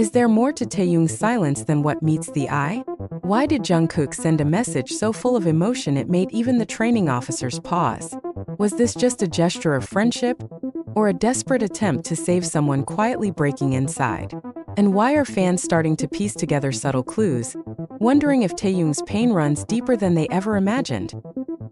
Is there more to Taehyung's silence than what meets the eye? Why did Jungkook send a message so full of emotion it made even the training officers pause? Was this just a gesture of friendship, or a desperate attempt to save someone quietly breaking inside? And why are fans starting to piece together subtle clues, wondering if Taehyung's pain runs deeper than they ever imagined?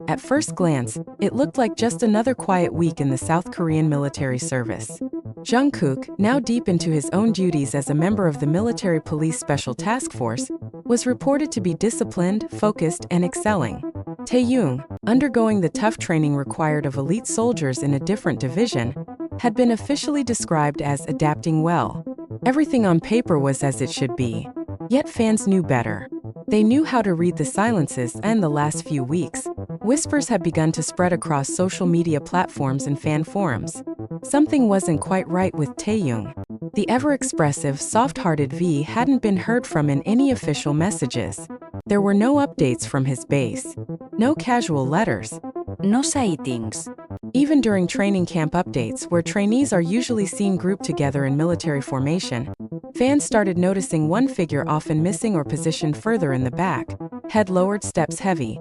At first glance, it looked like just another quiet week in the South Korean military service. Jungkook, now deep into his own duties as a member of the Military Police Special Task Force, was reported to be disciplined, focused, and excelling. Taehyung, undergoing the tough training required of elite soldiers in a different division, had been officially described as adapting well. Everything on paper was as it should be. Yet fans knew better. They knew how to read the silences, and the last few weeks, whispers had begun to spread across social media platforms and fan forums. Something wasn't quite right with Taehyung. The ever-expressive, soft-hearted V hadn't been heard from in any official messages. There were no updates from his base. No casual letters. No sightings. Even during training camp updates, where trainees are usually seen grouped together in military formation, fans started noticing one figure often missing or positioned further in the back, head lowered, steps heavy.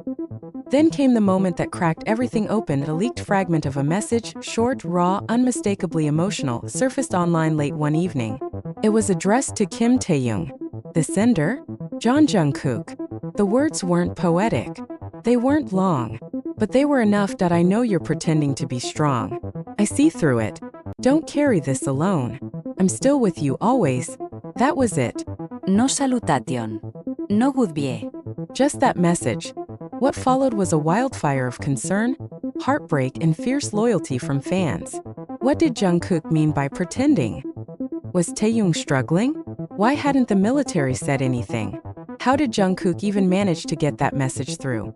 Then came the moment that cracked everything open. A leaked fragment of a message, short, raw, unmistakably emotional, surfaced online late one evening. It was addressed to Kim Taehyung. The sender? Jungkook. The words weren't poetic. They weren't long. But they were enough. I know you're pretending to be strong. I see through it. Don't carry this alone. I'm still with you always. That was it. No salutation. No goodbye. Just that message. What followed was a wildfire of concern, heartbreak, and fierce loyalty from fans. What did Jungkook mean by pretending? Was Taehyung struggling? Why hadn't the military said anything? How did Jungkook even manage to get that message through?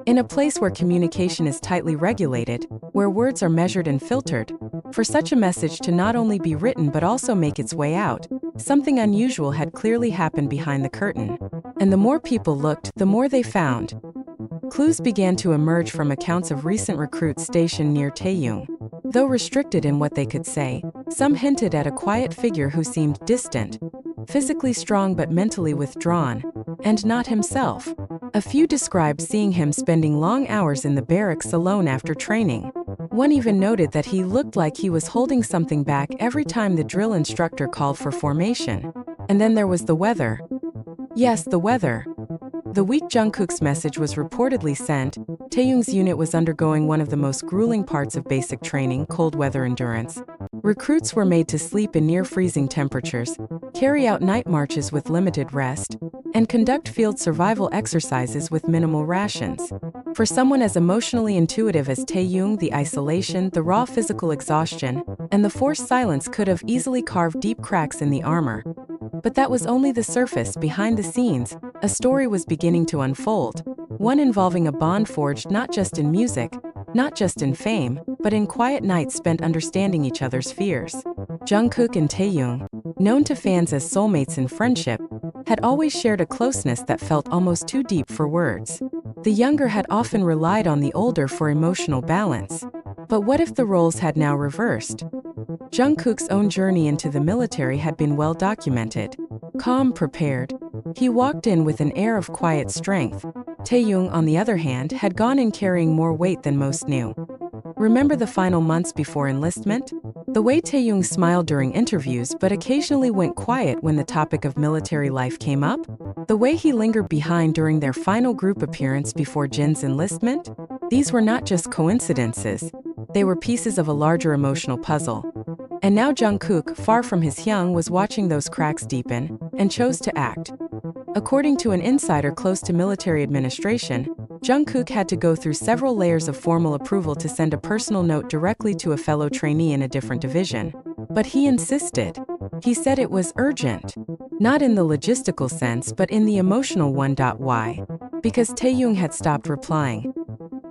In a place where communication is tightly regulated, where words are measured and filtered, for such a message to not only be written but also make its way out, something unusual had clearly happened behind the curtain. And the more people looked, the more they found. Clues began to emerge from accounts of recent recruits stationed near Taehyung. Though restricted in what they could say, some hinted at a quiet figure who seemed distant, physically strong but mentally withdrawn, and not himself. A few described seeing him spending long hours in the barracks alone after training. One even noted that he looked like he was holding something back every time the drill instructor called for formation. And then there was the weather. Yes, the weather. The week Jungkook's message was reportedly sent, Taehyung's unit was undergoing one of the most grueling parts of basic training, cold weather endurance. Recruits were made to sleep in near-freezing temperatures, carry out night marches with limited rest, and conduct field survival exercises with minimal rations. For someone as emotionally intuitive as Taehyung, the isolation, the raw physical exhaustion, and the forced silence could have easily carved deep cracks in the armor. But that was only the surface. Behind the scenes, a story was beginning to unfold, one involving a bond forged not just in music, not just in fame, but in quiet nights spent understanding each other's fears. Jungkook and Taehyung, known to fans as soulmates in friendship, had always shared a closeness that felt almost too deep for words. The younger had often relied on the older for emotional balance. But what if the roles had now reversed? Jungkook's own journey into the military had been well documented. Calm, prepared, he walked in with an air of quiet strength. Taehyung, on the other hand, had gone in carrying more weight than most knew. Remember the final months before enlistment? The way Taehyung smiled during interviews but occasionally went quiet when the topic of military life came up? The way he lingered behind during their final group appearance before Jin's enlistment? These were not just coincidences. They were pieces of a larger emotional puzzle. And now Jungkook, far from his young, was watching those cracks deepen and chose to act. According to an insider close to military administration, Jungkook had to go through several layers of formal approval to send a personal note directly to a fellow trainee in a different division. But he insisted. He said it was urgent. Not in the logistical sense, but in the emotional one. Why? Because Taehyung had stopped replying.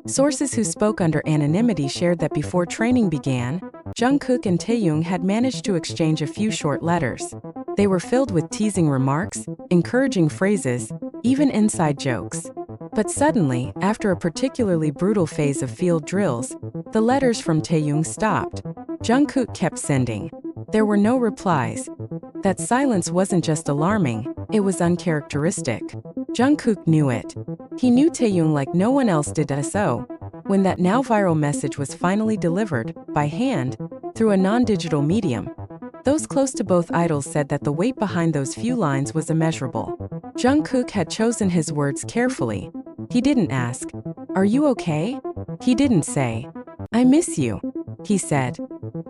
Sources who spoke under anonymity shared that before training began, Jungkook and Taehyung had managed to exchange a few short letters. They were filled with teasing remarks, encouraging phrases, even inside jokes. But suddenly, after a particularly brutal phase of field drills, the letters from Taehyung stopped. Jungkook kept sending. There were no replies. That silence wasn't just alarming, it was uncharacteristic. Jungkook knew it. He knew Taehyung like no one else did. So, when that now viral message was finally delivered, by hand, through a non-digital medium, those close to both idols said that the weight behind those few lines was immeasurable. Jungkook had chosen his words carefully. He didn't ask, "Are you okay?" He didn't say, "I miss you." He said,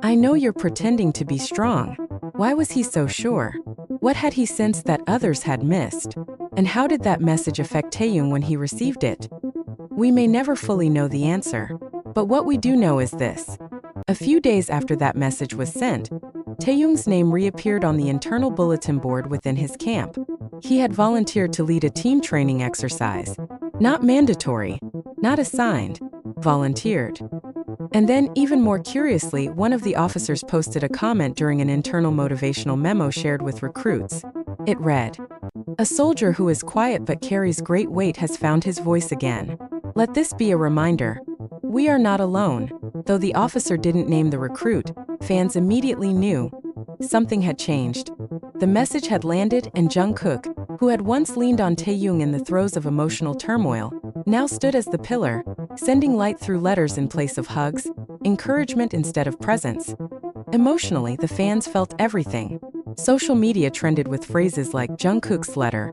"I know you're pretending to be strong." Why was he so sure? What had he sensed that others had missed? And how did that message affect Taehyung when he received it? We may never fully know the answer, but what we do know is this. A few days after that message was sent, Taehyung's name reappeared on the internal bulletin board within his camp. He had volunteered to lead a team training exercise. Not mandatory, not assigned, volunteered. And then, even more curiously, one of the officers posted a comment during an internal motivational memo shared with recruits. It read, "A soldier who is quiet but carries great weight has found his voice again. Let this be a reminder. We are not alone." Though the officer didn't name the recruit, fans immediately knew something had changed. The message had landed, and Jungkook, who had once leaned on Taehyung in the throes of emotional turmoil, now stood as the pillar, sending light through letters in place of hugs, encouragement instead of presents. Emotionally, the fans felt everything. Social media trended with phrases like Jungkook's letter,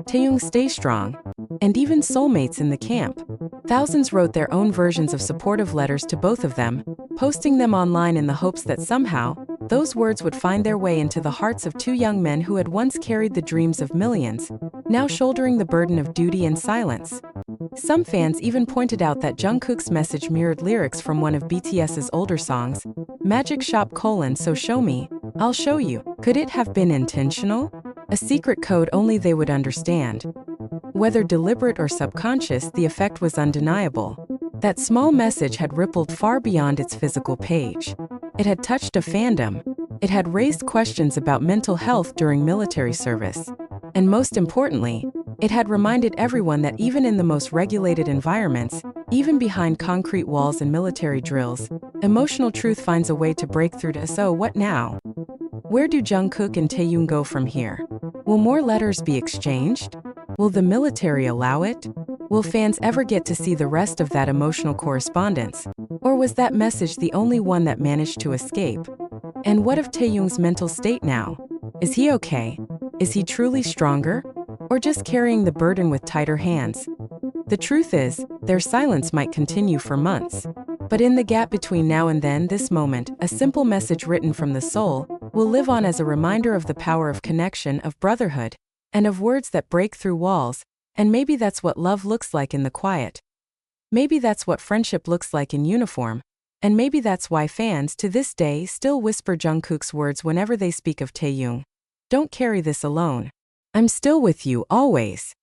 Taehyung stay strong, and even soulmates in the camp. Thousands wrote their own versions of supportive letters to both of them, posting them online in the hopes that somehow, those words would find their way into the hearts of two young men who had once carried the dreams of millions, now shouldering the burden of duty and silence. Some fans even pointed out that Jungkook's message mirrored lyrics from one of BTS's older songs, Magic Shop: So show me, I'll show you. Could it have been intentional? A secret code only they would understand. Whether deliberate or subconscious, the effect was undeniable. That small message had rippled far beyond its physical page. It had touched a fandom. It had raised questions about mental health during military service. And most importantly, it had reminded everyone that even in the most regulated environments, even behind concrete walls and military drills, emotional truth finds a way to break through. So what now? Where do Jungkook and Taehyung go from here? Will more letters be exchanged? Will the military allow it? Will fans ever get to see the rest of that emotional correspondence? Or was that message the only one that managed to escape? And what of Taehyung's mental state now? Is he okay? Is he truly stronger? Or just carrying the burden with tighter hands? The truth is, their silence might continue for months. But in the gap between now and then, this moment, a simple message written from the soul, will live on as a reminder of the power of connection, of brotherhood, and of words that break through walls. And maybe that's what love looks like in the quiet. Maybe that's what friendship looks like in uniform. And maybe that's why fans to this day still whisper Jungkook's words whenever they speak of Taehyung. Don't carry this alone. I'm still with you always.